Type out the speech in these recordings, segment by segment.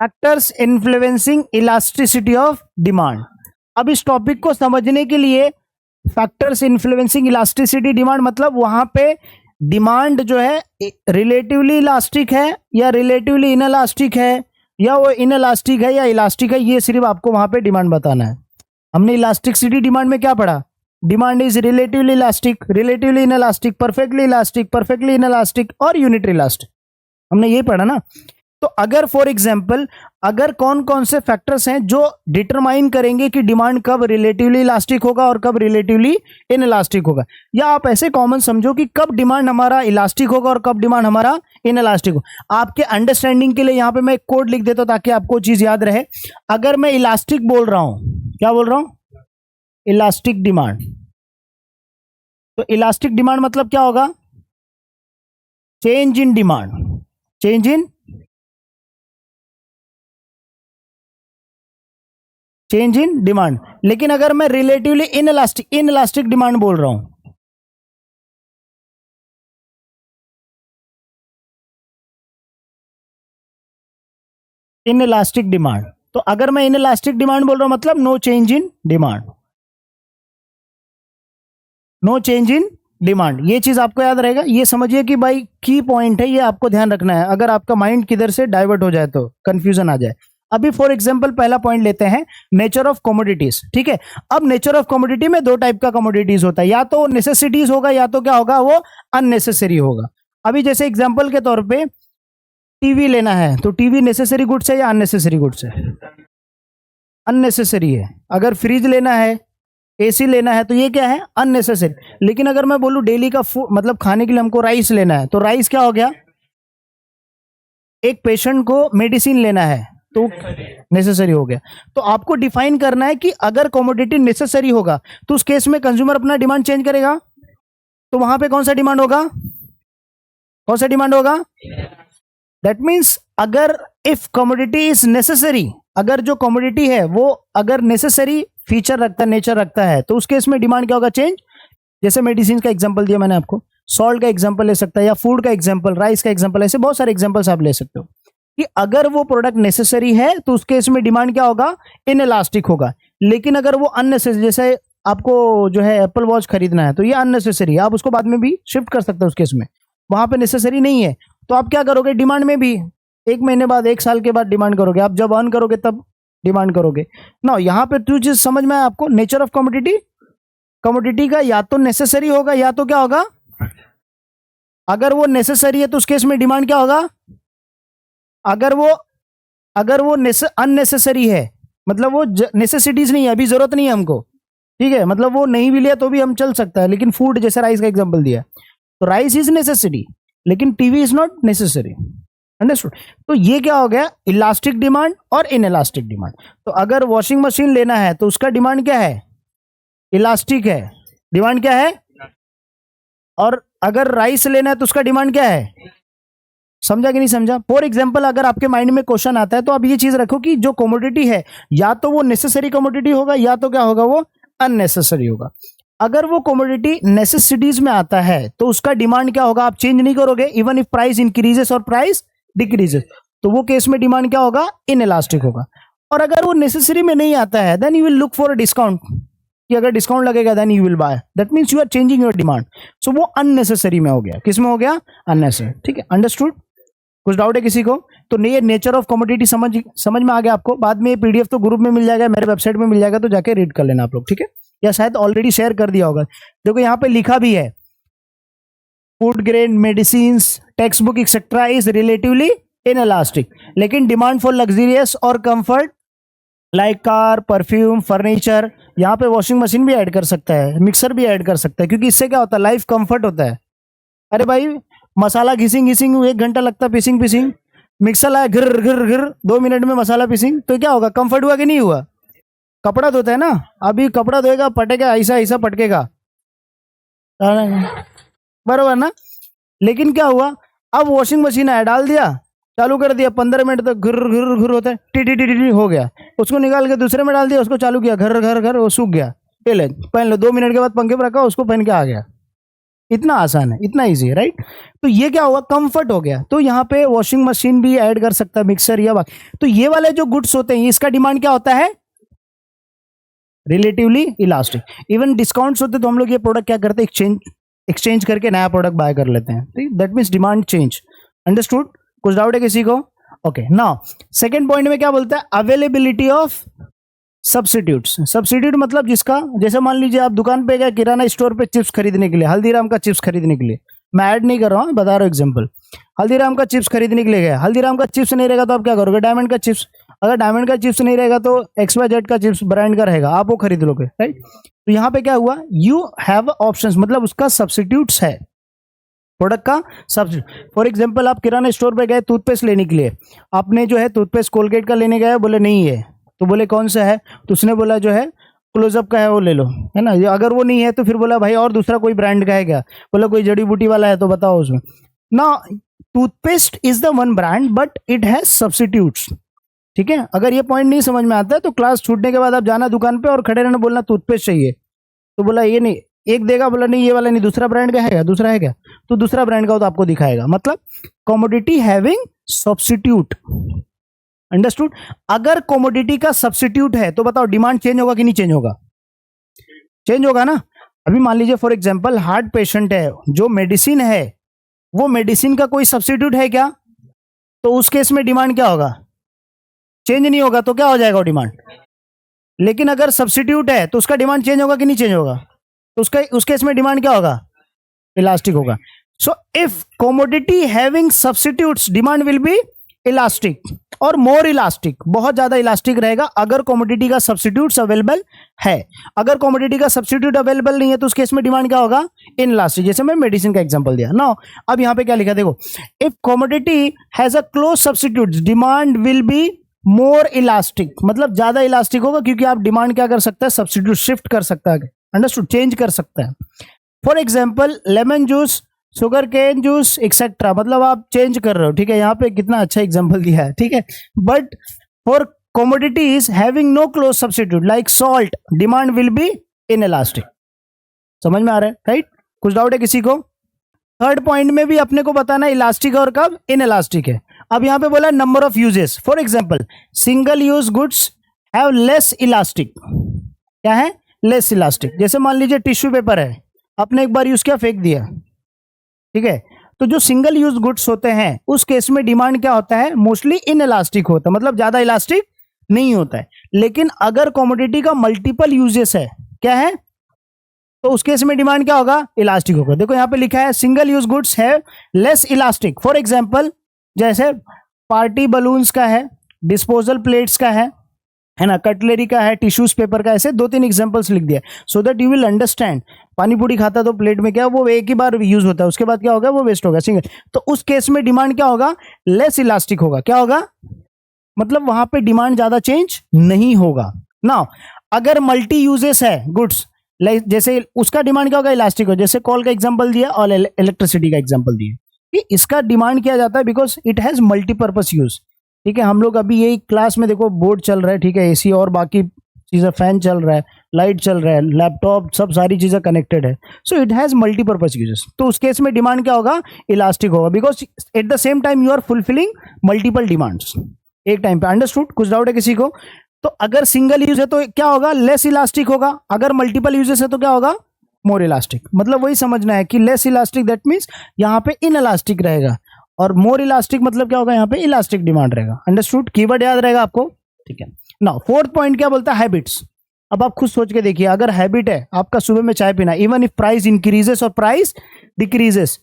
Factors influencing elasticity of demand. अब इस topic को समझने के लिए फैक्टर्स इन्फ्लुएंसिंग इलास्टिसिटी डिमांड मतलब वहां पे डिमांड जो है रिलेटिवली इलास्टिक है या रिलेटिवली इनइलास्टिक है, या वो इनइलास्टिक है या इलास्टिक है, ये सिर्फ आपको वहां पे डिमांड बताना है। हमने इलास्टिसिटी डिमांड में क्या पढ़ा? Demand is relatively elastic, relatively inelastic, perfectly inelastic और यूनिटरी इलास्टिक, हमने ये पढ़ा ना। तो अगर फॉर एग्जांपल अगर कौन कौन से फैक्टर्स हैं जो डिटरमाइन करेंगे कि डिमांड कब रिलेटिवली इलास्टिक होगा और कब रिलेटिवली इनइलास्टिक होगा, या आप ऐसे कॉमन समझो कि कब डिमांड हमारा इलास्टिक होगा और कब डिमांड हमारा इनइलास्टिक हो। आपके अंडरस्टैंडिंग के लिए यहां पे मैं एक कोड लिख देता हूं ताकि आपको चीज याद रहे। अगर मैं इलास्टिक बोल रहा हूं, क्या बोल रहा हूं? Elastic demand. तो इलास्टिक डिमांड मतलब क्या होगा? Change in demand, change in demand. लेकिन अगर मैं रिलेटिवली इनइलास्टिक डिमांड बोल रहा हूं, इनइलास्टिक डिमांड, तो अगर मैं इनइलास्टिक डिमांड बोल रहा हूं मतलब no change in demand, no change in demand. ये चीज आपको याद रहेगा, ये समझिए कि भाई की पॉइंट है, ये आपको ध्यान रखना है। अगर आपका माइंड किधर से डाइवर्ट हो जाए तो कंफ्यूजन आ जाए। अभी फॉर एग्जांपल पहला पॉइंट लेते हैं, नेचर ऑफ कमोडिटीज। ठीक है, अब नेचर ऑफ कमोडिटी में दो टाइप का कमोडिटीज होता है, या तो नेसेसिटीज होगा या तो क्या होगा, वो अननेसेसरी होगा। अभी जैसे एग्जांपल के तौर पे टीवी लेना है, तो टीवी नेसेसरी गुड्स है या अननेसेसरी गुड्स है? अननेसेसरी है। अगर फ्रिज लेना है, एसी लेना है, तो ये क्या है? अननेसेसरी। लेकिन अगर मैं बोलूं डेली का फूड मतलब खाने के लिए हमको राइस लेना है, तो राइस क्या हो गया? एक पेशेंट को मेडिसिन लेना है तो नेसेसरी हो गया। तो आपको डिफाइन करना है कि अगर कमोडिटी नेसेसरी होगा तो उस केस में कंज्यूमर अपना डिमांड चेंज करेगा, तो वहां पे कौन सा डिमांड होगा? कौन सा डिमांड होगा? दैट मीन्स अगर इफ कमोडिटी इज नेसेसरी, अगर जो कमोडिटी है वो अगर नेसेसरी फीचर रखता है, नेचर रखता है, तो उस केस में डिमांड क्या होगा? चेंज। जैसे मेडिसिन का एग्जांपल दिया मैंने आपको, सॉल्ट का एग्जांपल ले सकता है, या फूड का एग्जांपल, राइस का एग्जांपल, ऐसे बहुत सारे एग्जांपल्स आप ले सकते हो कि अगर वो प्रोडक्ट नेसेसरी है तो उस केस में डिमांड क्या होगा? इनइलास्टिक होगा। लेकिन अगर वो अननेसेसरी, जैसे आपको जो है एप्पल वॉच खरीदना है, तो ये अननेसेसरी है, आप उसको बाद में भी शिफ्ट कर सकते हो उस केस में, वहां पे नेसेसरी नहीं है, तो आप क्या करोगे? डिमांड में भी 1 महीने बाद, 1 साल के बाद डिमांड करोगे, आप जब अर्न करोगे तब डिमांड करोगे ना। यहाँ पे टू चीज समझ में आए आपको, नेचर ऑफ कमोडिटी, कमोडिटी का या तो नेसेसरी होगा या तो क्या होगा? अगर वो नेसेसरी है तो उस केस में डिमांड क्या होगा? अगर वो अननेसेसरी है, मतलब वो नेसेसिटीज नहीं है, अभी जरूरत नहीं है हमको, ठीक है, मतलब वो नहीं भी लिया तो भी हम चल सकता है। लेकिन फूड, जैसे राइस का एग्जांपल दिया, तो राइस इज नेसेसिटी लेकिन TV is not necessary. Understood? तो ये क्या हो गया? इलास्टिक डिमांड और इनइलास्टिक डिमांड। तो अगर वॉशिंग मशीन लेना है तो उसका डिमांड क्या है? इलास्टिक है। डिमांड क्या है? और अगर राइस लेना है तो उसका डिमांड क्या है? समझा कि नहीं समझा? फॉर एग्जाम्पल अगर आपके माइंड में क्वेश्चन आता है तो आप ये चीज रखो कि जो कमोडिटी है या तो वो नेसेसरी कमोडिटी होगा या तो क्या होगा? वो अननेसेसरी होगा। अगर वो कमोडिटी नेसेसिटीज में आता है तो उसका डिमांड क्या होगा? आप चेंज नहीं करोगे, इवन इफ प्राइस इंक्रीजेस और प्राइस डिक्रीजेस, तो वो केस में डिमांड क्या होगा? इनइलास्टिक होगा। और अगर वो नेसेसरी में नहीं आता है, then you will look for a discount, कि अगर डिस्काउंट लगेगा then you will buy, that means you are changing your demand. So वो अननेसेसरी में हो गया। किस में हो गया? अननेसेसरी। ठीक है, अंडरस्टूड? कुछ डाउट है किसी को? तो ये नेचर ऑफ कमोडिटी समझ में आ गया आपको। बाद में ये पीडीएफ तो ग्रुप में मिल जाएगा, मेरे वेबसाइट में मिल जाएगा, तो जाके रीड कर लेना आप लोग, ठीक है? या शायद ऑलरेडी शेयर कर दिया होगा। देखो यहाँ पे लिखा भी है, food grade medicine text book etcetera is relatively inelastic, लेकिन डिमांड फॉर लग्जरियस और comfort like car, perfume, furniture, यहाँ पे वॉशिंग मशीन भी ऐड कर सकता है, मिक्सर भी ऐड कर सकता है, क्योंकि इससे क्या होता है? लाइफ कंफर्ट होता है। अरे भाई मसाला घिसिंग 1 घंटा लगता है पीसिंग, मिक्सर लाया घिर घिर घिर 2 मिनट में मसाला पीसिंग, तो क्या होगा? कंफर्ट हुआ कि नहीं हुआ? कपड़ा धोता है ना, अभी कपड़ा धोएगा पटेगा, ऐसा पटकेगा, बरोबर ना? लेकिन क्या हुआ? अब वॉशिंग मशीन है, डाल दिया, चालू कर दिया, 15 मिनट तक घुर घुर घुर होता है, टी टी टी टी हो गया, उसको निकाल के दूसरे में डाल दिया, उसको चालू किया, घर घर घर, वो सूख गया, ये ले पहन लो, 2 मिनट के बाद पंखे पर रखा, उसको पहन के आ गया। इतना आसान है, इतना इजी है, राइट। तो ये क्या हुआ, कंफर्ट हो गया। तो यहाँ पे वॉशिंग मशीन भी ऐड कर सकता है, मिक्सर या बाकी। तो ये वाले जो गुड्स होते हैं इसका डिमांड क्या होता है, रिलेटिवली इलास्टिक। इवन डिस्काउंट्स होते तो हम लोग ये प्रोडक्ट क्या करते हैं, एक्सचेंज करके नया प्रोडक्ट बाय कर लेते हैं। That means demand change. Understood? कुछ डाउट है किसी को? ओके, नाउ सेकंड पॉइंट में क्या बोलता है, अवेलेबिलिटी ऑफ सब्स्टिट्यूट्स। सब्स्टिट्यूट मतलब जिसका, जैसे मान लीजिए आप दुकान पे गए किराना स्टोर पे चिप्स खरीदने के लिए, हल्दीराम का चिप्स खरीदने के लिए, मैं ऐड नहीं कर रहा हूँ, बता रहा हूँ एग्जांपल। हल्दीराम का चिप्स खरीदने के लिए गए, हल्दीराम का चिप्स नहीं रहेगा तो आप क्या करोगे, डायमंड का चिप्स। अगर डायमंड का चिप्स नहीं रहेगा तो XYZ का चिप्स ब्रांड का रहेगा, आप वो खरीद लोगे, राइट। तो यहाँ पे क्या हुआ, यू हैव ऑप्शंस, मतलब उसका सब्स्टिट्यूट्स है, प्रोडक्ट का सब्स्टिट्यूट। फॉर एग्जांपल आप किराना स्टोर पे गए टूथपेस्ट लेने के लिए, आपने जो है टूथपेस्ट कोलगेट का लेने गए, बोले नहीं है, तो बोले कौन सा है, तो उसने बोला जो है क्लोजअप का है वो ले लो, है ना। अगर वो नहीं है तो फिर बोला भाई और दूसरा कोई ब्रांड का है क्या, बोला कोई जड़ी बूटी वाला है तो बताओ उसमें ना। Toothpaste is the one brand but it has substitutes, ठीक है। अगर ये पॉइंट नहीं समझ में आता है तो क्लास छूटने के बाद आप जाना दुकान पे और खड़े रहना, बोलना टूथपेस्ट चाहिए, तो बोला ये नहीं, एक देगा, बोला नहीं ये वाला नहीं, दूसरा ब्रांड का है क्या, दूसरा है क्या, तो दूसरा ब्रांड का हो तो आपको दिखाएगा। मतलब कमोडिटी हैविंग सब्स्टिट्यूट। अंडरस्टूड? अगर कमोडिटी का सब्स्टिट्यूट है तो बताओ डिमांड चेंज होगा कि नहीं चेंज होगा, चेंज होगा ना। अभी मान लीजिए फॉर एग्जांपल हार्ट पेशेंट है, जो मेडिसिन है वो मेडिसिन का कोई सब्स्टिट्यूट है क्या, तो उस केस में डिमांड क्या होगा, चेंज नहीं होगा, तो क्या हो जाएगा डिमांड। लेकिन अगर सब्स्टिट्यूट है तो उसका डिमांड चेंज होगा कि नहीं चेंज होगा, तो उसका उस केस में डिमांड क्या होगा, इलास्टिक होगा। So if commodity having substitutes demand will B elastic और मोर इलास्टिक, बहुत ज्यादा इलास्टिक रहेगा अगर कमोडिटी का सब्स्टिट्यूट्स अवेलेबल है। अगर कमोडिटी का सब्स्टिट्यूट अवेलेबल नहीं है तो उस केस में डिमांड क्या होगा, इनइलास्टिक, जैसे मैं मेडिसिन का एग्जांपल दिया ना। अब यहां पे क्या लिखा देखो, if commodity has a close substitute demand will be more elastic, मतलब ज्यादा इलास्टिक होगा, क्योंकि आप डिमांड क्या कर सकता है, सब्स्टिट्यूट शिफ्ट कर सकता है, अंडरस्टूड, चेंज कर सकता है। For example lemon juice, sugar cane juice etcetera, मतलब आप चेंज कर रहे हो, ठीक है। यहाँ पे कितना अच्छा एग्जांपल दिया है, ठीक है। But for commodities having no close substitute like salt demand will be inelastic. समझ में आ रहा है, राइट? कुछ डाउट है किसी को? थर्ड पॉइंट में भी अपने को बताना इलास्टिक और कब इनइलास्टिक है। अब यहाँ पे बोला number of uses. For example single use goods have less elastic, क्या है, लेस इलास्टिक। जैसे मान लीजिए टिश्यू पेपर है, आपने एक बार यूज किया फेंक दिया, ठीक है। तो जो सिंगल यूज गुड्स होते हैं उस केस में डिमांड क्या होता है, मोस्टली इनइलास्टिक होता है, मतलब ज्यादा इलास्टिक नहीं होता है। लेकिन अगर कमोडिटी का मल्टीपल यूजेस है, क्या है, तो उस केस में डिमांड क्या होगा, इलास्टिक होगा। देखो यहाँ पे लिखा है सिंगल यूज गुड्स है लेस इलास्टिक। फॉर एग्जाम्पल जैसे पार्टी बलून्स का है, डिस्पोजल प्लेट्स का है ना, कटलरी का है, टिश्यूज पेपर का, ऐसे 2-3 एग्जांपल्स लिख दिया so that you will understand. पानी पूरी खाता तो प्लेट में क्या वो एक ही बार यूज होता है, उसके बाद क्या होगा, वो वेस्ट होगा सिंगल। तो उस केस में डिमांड क्या होगा, लेस इलास्टिक होगा। क्या होगा, मतलब वहां पे डिमांड ज्यादा चेंज नहीं होगा ना। अगर मल्टी यूजेस है गुड्स, जैसे उसका डिमांड क्या होगा, इलास्टिक हो। जैसे कॉल का एग्जांपल दिया और इलेक्ट्रिसिटी का एग्जांपल दिया, कि इसका डिमांड किया जाता है because it has multipurpose use, ठीक है। हम लोग अभी यही क्लास में देखो बोर्ड चल रहा है, ठीक है, एसी और बाकी चीजें, फैन चल रहा है, लाइट चल रहा है, लैपटॉप, सब सारी चीजें कनेक्टेड है। So it has multipurpose uses. तो उस केस में डिमांड क्या होगा, इलास्टिक होगा, because at the same time you are fulfilling multiple demands एक टाइम पे। अंडरस्टूड? कुछ डाउट है किसी को? तो अगर सिंगल यूज है तो क्या होगा, लेस इलास्टिक होगा। अगर मल्टीपल यूजेस है तो क्या होगा, मोर इलास्टिक। मतलब वही समझना है कि लेस इलास्टिक दैट मीन्स यहाँ पे इनइलास्टिक रहेगा, और मोर इलास्टिक मतलब क्या होगा, यहाँ पे इलास्टिक डिमांड रहेगा। अंडरस्टूड? कीवर्ड याद रहेगा आपको, ठीक है। नाउ फोर्थ पॉइंट क्या बोलता है, हैबिट्स। अब आप खुद सोच के देखिए, अगर हैबिट है आपका सुबह में चाय पीना, इवन इफ प्राइस इंक्रीजेस और price decreases,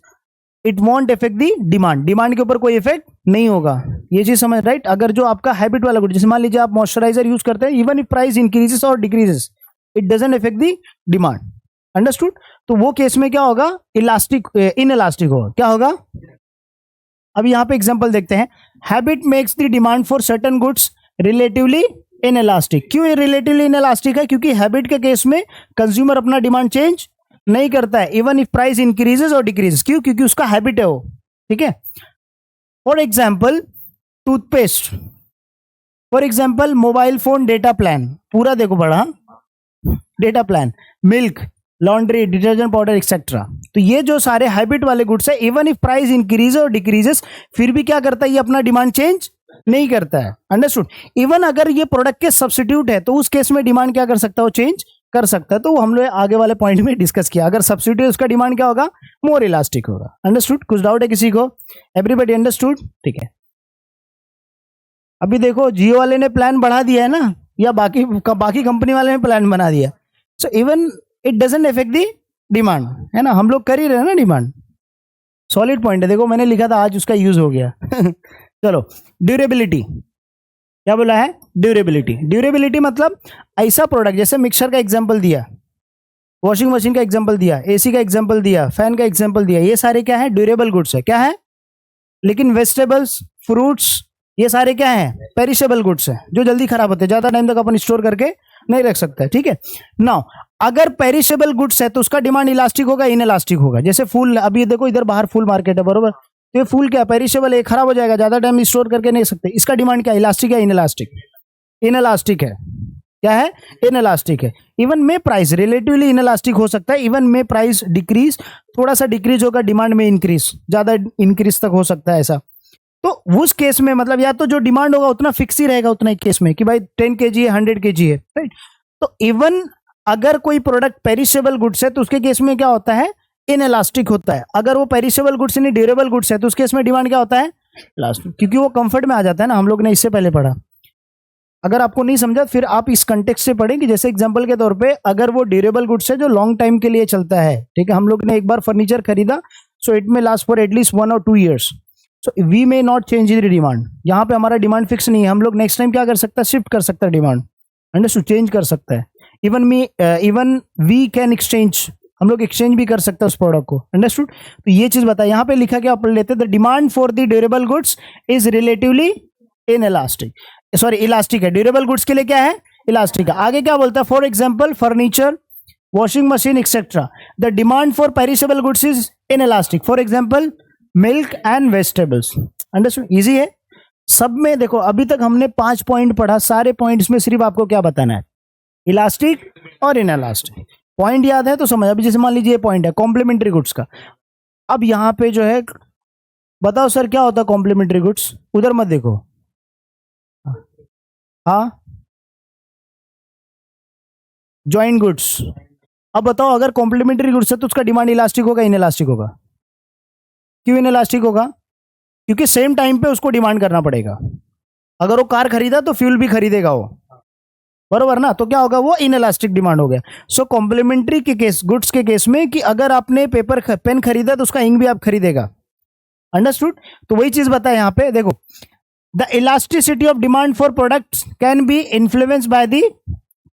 it won't effect the demand, demand के ऊपर कोई इफेक्ट नहीं होगा। ये चीज समझ, राइट? अगर जो आपका हैबिट वाला गुड, जैसे मान लीजिए आप मॉइस्चराइजर यूज करते हैं, इवन इफ प्राइस इंक्रीजेस और decreases, it doesn't effect the demand. Understood? तो वो केस में क्या होगा, इलास्टिक, इनइलास्टिक होगा। क्या होगा, अब यहां पे एग्जांपल देखते हैं। Habit makes the demand for certain goods relatively inelastic. क्यों रिलेटिवली इनइलास्टिक है, क्योंकि हैबिट के केस में कंज्यूमर अपना डिमांड चेंज नहीं करता है, इवन इफ प्राइस इंक्रीजेस और डिक्रीजेस। क्यों, क्योंकि उसका हैबिट है वो, ठीक है। For example toothpaste, for example mobile phone data plan, पूरा देखो बड़ा data plan, milk, laundry, detergent powder etcetera. तो ये जो सारे हैबिट वाले गुड्स है, इवन इफ प्राइस इंक्रीज और डिक्रीजेस, फिर भी क्या करता है, ये अपना डिमांड चेंज नहीं करता है। अंडरस्टूड। इवन अगर ये प्रोडक्ट के सब्स्टिट्यूट है तो उस केस में डिमांड क्या कर सकता है, वो चेंज कर सकता है। तो हम लोग आगे वाले पॉइंट में डिस्कस किया, अगर सब्स्टिट्यूट उसका डिमांड क्या होगा, मोर इलास्टिक होगा। अंडरस्टूड। कुछ डाउट है किसी को? Everybody understood? ठीक है। अभी देखो जियो वाले ने प्लान बढ़ा दिया है ना, या बाकी कंपनी वाले ने प्लान बना दिया, so even it doesn't affect the demand, है ना। हम लोग कर ही रहे हैं ना डिमांड। सॉलिड पॉइंट है, देखो मैंने लिखा था, आज उसका यूज हो गया। चलो, ड्यूरेबिलिटी क्या बोला है? ड्यूरेबिलिटी। ड्यूरेबिलिटी मतलब ऐसा प्रोडक्ट, जैसे मिक्सर का एग्जांपल दिया, वॉशिंग मशीन का एग्जांपल दिया, एसी का एग्जांपल दिया, फैन का एग्जांपल दिया, ये सारे क्या है, ड्यूरेबल गुड्स है। क्या है? लेकिन वेजिटेबल्स, फ्रूट्स, ये सारे क्या है, पेरिशेबल गुड्स है, जो जल्दी खराब होते हैं, ज्यादा टाइम तक अपन स्टोर करके नहीं रख सकते। ठीक है। नाउ अगर पेरिशेबल गुड्स है तो उसका डिमांड इलास्टिक होगा, इनइलास्टिक होगा। जैसे फूल, अभी देखो इधर बाहर फूल मार्केट है, बरोबर, तो ये फूल क्या पेरिशेबल है, खराब हो जाएगा, ज्यादा टाइम स्टोर करके नहीं सकते। इसका डिमांड क्या, इलास्टिक है, इनइलास्टिक? इनइलास्टिक है। क्या है? इनइलास्टिक है। इवन में प्राइस रिलेटिवली इनइलास्टिक हो सकता है, इवन में प्राइस डिक्रीज, थोड़ा सा डिक्रीज होगा, डिमांड में इंक्रीज, ज्यादा इंक्रीज तक हो सकता है ऐसा। तो उस केस में मतलब या तो जो डिमांड होगा उतना फिक्स ही रहेगा उतना ही केस में, कि भाई 10 kg है, 100 kg है, राइट। तो इवन अगर कोई प्रोडक्ट पेरिशेबल गुड्स है तो उसके केस में क्या होता है, इनइलास्टिक होता है। अगर वो पेरिशेबल गुड्स नहीं ड्यूरेबल गुड्स है तो उस केस में डिमांड क्या होता है, इलास्टिक, क्योंकि वो कंफर्ट में आ जाता है ना। हम लोग ने इससे पहले पढ़ा, अगर आपको नहीं समझा फिर आप इस कंटेक्स्ट से पढ़ें, कि जैसे एग्जांपल के तौर पे अगर वो ड्यूरेबल गुड्स है जो लॉन्ग टाइम के लिए चलता है, ठीक है, हम लोग ने एक बार फर्नीचर खरीदा, so it may last for at least 1 or 2 years, so we may not change the demand. यहाँ पे हमारा डिमांड फिक्स नहीं है, हम लोग नेक्स्ट टाइम क्या कर सकता है, शिफ्ट कर सकता है डिमांड, अंडरस्टूड, चेंज कर सकता है। इवन वी कैन एक्सचेंज, हम लोग एक्सचेंज भी कर सकते हैं उस प्रोडक्ट को, अंडरस्टूड। तो ये चीज बताया, यहाँ पे लिखा क्या पढ़ लेते हैं, the demand for the durable goods is relatively inelastic, sorry elastic है। ड्यूरेबल गुड्स के लिए क्या है, इलास्टिक है। आगे क्या बोलता है, for example furniture, washing machine etcetera, the demand for perishable goods is inelastic, for example milk and vegetables. Understood, easy है। सब में देखो अभी तक हमने 5 पॉइंट पढ़ा, सारे पॉइंट्स में सिर्फ आपको क्या बताना है, इलास्टिक और इनइलास्टिक। पॉइंट याद है तो समझ। अभी जैसे मान लीजिए ये पॉइंट है कॉम्प्लीमेंट्री गुड्स का, अब यहाँ पे जो है बताओ सर क्या होता है कॉम्प्लीमेंट्री गुड्स, उधर मत देखो, हाँ, ज्वाइंट गुड्स। अब बताओ अगर कॉम्प्लीमेंट्री गुड्स है तो उसका डिमांड इलास्टिक होगा, इनइलास्टिक होगा? क्यों इनइलास्टिक होगा? क्योंकि सेम टाइम पे उसको डिमांड करना पड़ेगा। अगर वो कार खरीदा तो फ्यूल भी खरीदेगा वो, बरोबर ना, तो क्या होगा, वो इनइलास्टिक डिमांड हो गया। सो कॉम्प्लीमेंट्री के केस, गुड्स के केस में, कि अगर आपने पेन खरीदा तो उसका इंक भी आप खरीदेगा, अंडरस्टूड। तो वही चीज बताया यहाँ पे, देखो the elasticity of demand for products can be influenced by the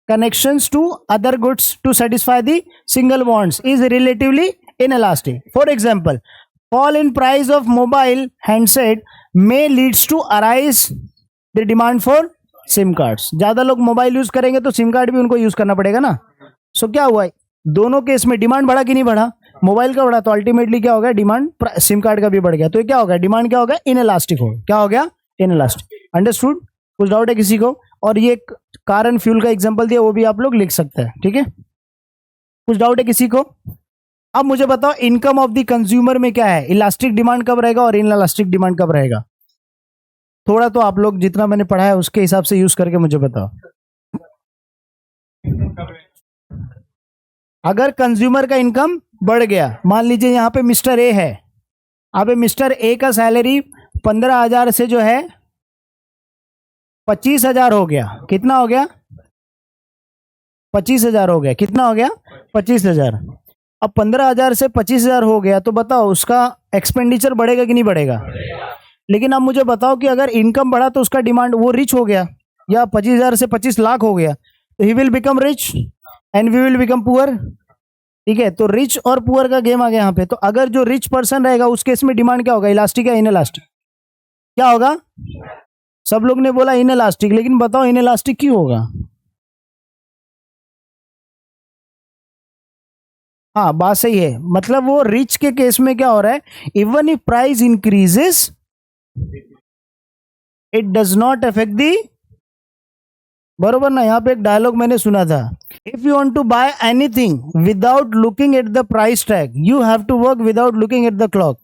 connections to other goods to satisfy the single wants is relatively inelastic. For example, fall in price of mobile handset may leads to arise the demand for SIM cards. ज्यादा लोग mobile use करेंगे तो SIM card भी उनको use करना पड़ेगा ना। सो क्या हुआ, दोनों केस में डिमांड बढ़ा कि नहीं बढ़ा, मोबाइल का बढ़ा, तो अल्टीमेटली क्या हो गया, डिमांड सिम कार्ड का भी बढ़ गया। तो ये क्या होगा, डिमांड क्या होगा, इनइलास्टिक हो, क्या हो गया, इनइलास्टिक। अंडरस्टूड? कुछ डाउट है किसी को? और ये कार एंड फ्यूल का एग्जांपल दिया, वो भी आप लोग लिख सकते हैं, ठीक है। कुछ डाउट है किसी को? अब मुझे बताओ इनकम ऑफ द कंज्यूमर में क्या है, इलास्टिक डिमांड कब रहेगा और इनइलास्टिक डिमांड कब रहेगा? थोड़ा तो आप लोग जितना मैंने पढ़ा है उसके हिसाब से यूज करके मुझे बताओ। अगर कंज्यूमर का इनकम बढ़ गया, मान लीजिए यहाँ पे मिस्टर ए है, अब मिस्टर ए का सैलरी 15,000 से जो है 25,000 हो गया। कितना हो गया, 25,000 हो गया। कितना हो गया, 25,000। अब 15,000 से 25,000 हो गया, तो बताओ उसका एक्सपेंडिचर बढ़ेगा कि नहीं बढ़ेगा? लेकिन अब मुझे बताओ कि अगर इनकम बढ़ा तो उसका डिमांड, वो रिच हो गया, या 25,000 से 25 लाख हो गया, तो he will become rich and we will become poor, ठीक है। तो रिच और पुअर का गेम आ गया यहाँ पे। तो अगर जो रिच पर्सन रहेगा उस केस में डिमांड क्या होगा, इलास्टिक या इनइलास्टिक? क्या होगा? सब लोग ने बोला इनइलास्टिक, लेकिन बताओ इनइलास्टिक क्यों होगा? हाँ, बात सही है। मतलब वो रिच के केस में क्या हो रहा है, even if price increases it does not affect the बरोबर ना? यहाँ पे एक डायलॉग मैंने सुना था, if you want to buy anything without looking at the price tag you have to work without looking at the clock.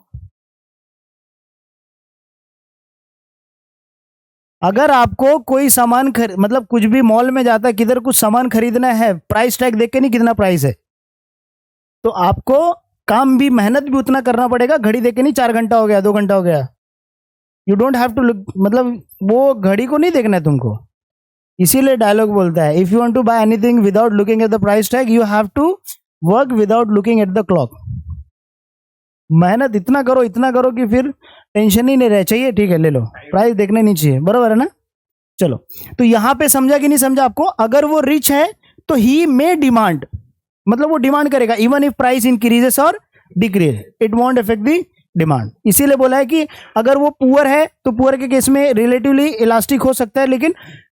अगर आपको कोई सामान मतलब कुछ भी मॉल में जाता है, किधर कुछ सामान खरीदना है, प्राइस टैग देख के नहीं कितना प्राइस है, तो आपको काम भी मेहनत भी उतना करना पड़ेगा, घड़ी देख के नहीं 4 घंटा हो गया 2 घंटा हो गया। You don't have to look, मतलब वो घड़ी को नहीं देखना है तुमको। इसीलिए डायलॉग बोलता है if you want to buy anything without looking at the price tag you have to work without looking at the clock. मेहनत इतना करो कि फिर टेंशन ही नहीं रहे, चाहिए ठीक है ले लो, प्राइस देखने नहीं चाहिए, बराबर है ना? चलो, तो यहां पे समझा कि नहीं समझा आपको? अगर वो रिच है तो ही मे डिमांड, मतलब वो डिमांड करेगा इवन इफ प्राइस इंक्रीजेस और decrease it won't affect the demand. इसीलिए बोला है कि अगर वो पुअर है तो पुअर के केस में रिलेटिवली इलास्टिक हो सकता है, लेकिन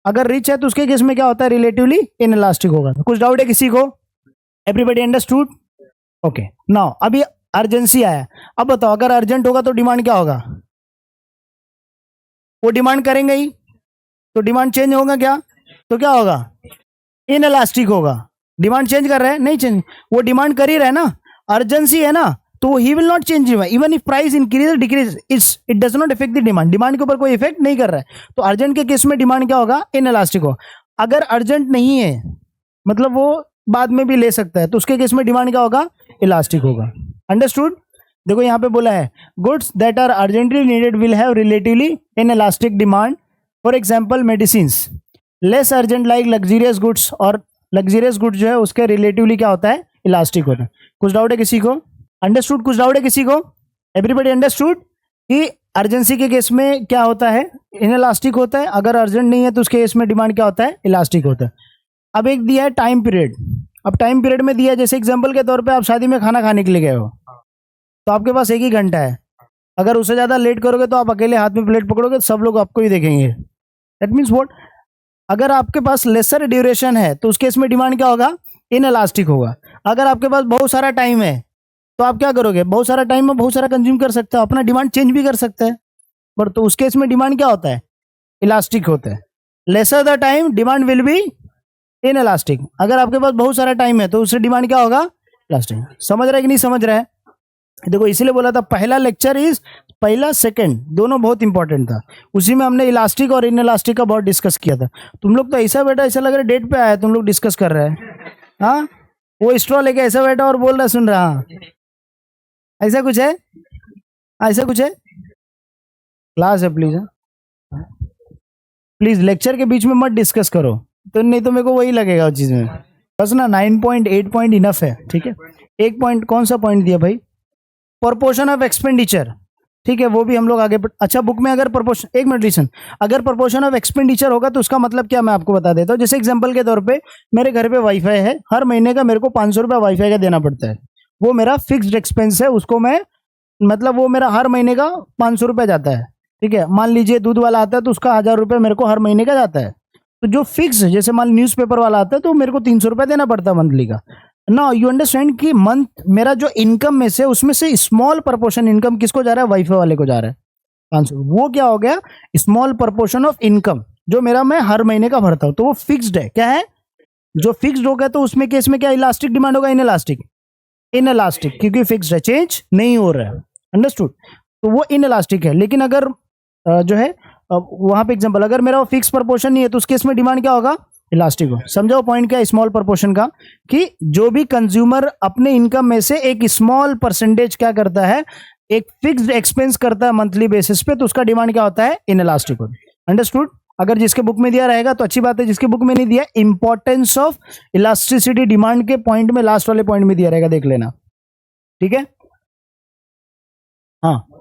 अगर रिच है तो उसके केस में क्या होता है, रिलेटिवली इन इलास्टिक होगा। कुछ डाउट है किसी को? Everybody understood? ओके, नाउ अभी अर्जेंसी आया। अब बताओ अगर अर्जेंट होगा तो डिमांड क्या होगा? वो डिमांड करेंगे ही, तो डिमांड चेंज होगा क्या? तो क्या होगा? इन इलास्टिक होगा। डिमांड चेंज कर रहे हैं? नहीं चेंज, वो डिमांड कर ही रहे ना, अर्जेंसी है ना, तो he will not change even if price increase decrease it does not effect the demand. Demand के ऊपर कोई इफेक्ट नहीं कर रहा है। तो अर्जेंट के केस में डिमांड क्या होगा? इन इलास्टिक हो। अगर अर्जेंट नहीं है, मतलब वो बाद में भी ले सकता है, तो उसके केस में डिमांड क्या होगा? इलास्टिक होगा। अंडरस्टूड? देखो यहाँ पे बोला है goods that are urgently needed will have relatively inelastic demand. For example medicines, less urgent like luxurious goods, और लग्जरियस गुड्स जो है उसके रिलेटिवली क्या होता है? इलास्टिक होता है। कुछ डाउट है किसी को? अंडरस्टूड? कुछ डाउट है किसी को? एवरीबडी अंडरस्टूड कि अर्जेंसी के केस में क्या होता है? इनइलास्टिक होता है। अगर अर्जेंट नहीं है तो उसके केस में डिमांड क्या होता है? इलास्टिक होता है। अब एक दिया है टाइम पीरियड। अब टाइम पीरियड में दिया है, जैसे एग्जांपल के तौर पे आप शादी में खाना खाने के लिए गए हो, तो आपके पास 1 ही घंटा है। अगर उससे ज़्यादा लेट करोगे तो आप अकेले हाथ में प्लेट पकड़ोगे तो सब लोग आपको ही देखेंगे। That means what? अगर आपके पास लेसर ड्यूरेशन है तो उस केस में डिमांड क्या होगा? इनइलास्टिक होगा। अगर आपके पास बहुत सारा टाइम है तो आप क्या करोगे? बहुत सारा टाइम में बहुत सारा कंज्यूम कर सकते हो, अपना डिमांड चेंज भी कर सकते हैं, पर तो उस केस में डिमांड क्या होता है? इलास्टिक होता है। Lesser the time demand will be in elastic. अगर आपके पास बहुत सारा टाइम है तो उससे डिमांड क्या होगा? इलास्टिक। समझ रहा है कि नहीं समझ रहा है? देखो इसीलिए बोला था पहला लेक्चर पहला सेकंड दोनों बहुत इंपॉर्टेंट था। उसी में हमने इलास्टिक और इन इलास्टिक का बहुत डिस्कस किया था। तुम लोग तो ऐसा बैठा, ऐसा लग रहा है डेट पे आया तुम लोग डिस्कस कर रहे हैं। हाँ, वो स्ट्रॉ लेके ऐसा बैठा और बोल रहा सुन रहा। हाँ, ऐसा कुछ है? ऐसा कुछ है? क्लास है प्लीज, प्लीज लेक्चर के बीच में मत डिस्कस करो, तो नहीं तो मेरे को वही लगेगा उस चीज में। बस ना 9.8 पॉइंट इनफ है, ठीक है। एक पॉइंट कौन सा पॉइंट दिया भाई? प्रोपोर्शन ऑफ एक्सपेंडिचर, ठीक है, वो भी हम लोग आगे अच्छा बुक में अगर प्रोपोर्शन, एक मिनट लिसन, अगर प्रोपोर्शन ऑफ एक्सपेंडिचर होगा तो उसका मतलब क्या मैं आपको बता देता हूँ। जैसे एग्जांपल के तौर पे मेरे घर पे वाईफाई है, हर महीने का मेरे को 500 रुपया वाईफाई का देना पड़ता है। वो मेरा फिक्स्ड एक्सपेंस है, उसको मैं मतलब वो मेरा हर महीने का 500 रुपया जाता है, ठीक है। मान लीजिए दूध वाला आता है तो उसका 1000 रुपये मेरे को हर महीने का जाता है। तो जो फिक्स, जैसे मान न्यूज़पेपर वाला आता है तो मेरे को 300 रुपया देना पड़ता है मंथली का। ना यू अंडरस्टैंड कि मंथ मेरा जो इनकम में से, उसमें से स्मॉल प्रपोर्शन इनकम किसको जा रहा है? वाईफाई वाले को जा रहा है 500। वो क्या हो गया? स्मॉल प्रपोर्शन ऑफ इनकम जो मेरा मैं हर महीने का भरता हूँ, तो वो फिक्स्ड है। क्या है? जो फिक्स्ड हो गया तो उसमें केस में क्या इलास्टिक डिमांड होगा? इन इलास्टिक, इन इलास्टिक, क्योंकि फिक्स्ड है, चेंज नहीं हो रहा है। अंडरस्टूड? तो वो इन इलास्टिक है। लेकिन अगर जो है वहां पे एग्जांपल, अगर मेरा फिक्स प्रपोर्शन नहीं है तो उस केस में डिमांड क्या होगा? इलास्टिक हो। समझो पॉइंट क्या है स्मॉल प्रपोर्शन का, कि जो भी कंज्यूमर अपने इनकम में से एक स्मॉल परसेंटेज क्या करता है, एक फिक्स्ड एक्सपेंस करता है मंथली बेसिस पे, तो उसका डिमांड क्या होता है? इन इलास्टिक हो। अंडरस्टूड? अगर जिसके बुक में दिया रहेगा तो अच्छी बात है, जिसके बुक में नहीं दिया, इंपॉर्टेंस ऑफ इलास्टिसिटी डिमांड के पॉइंट में, लास्ट वाले पॉइंट में दिया रहेगा, देख लेना, ठीक है। हाँ।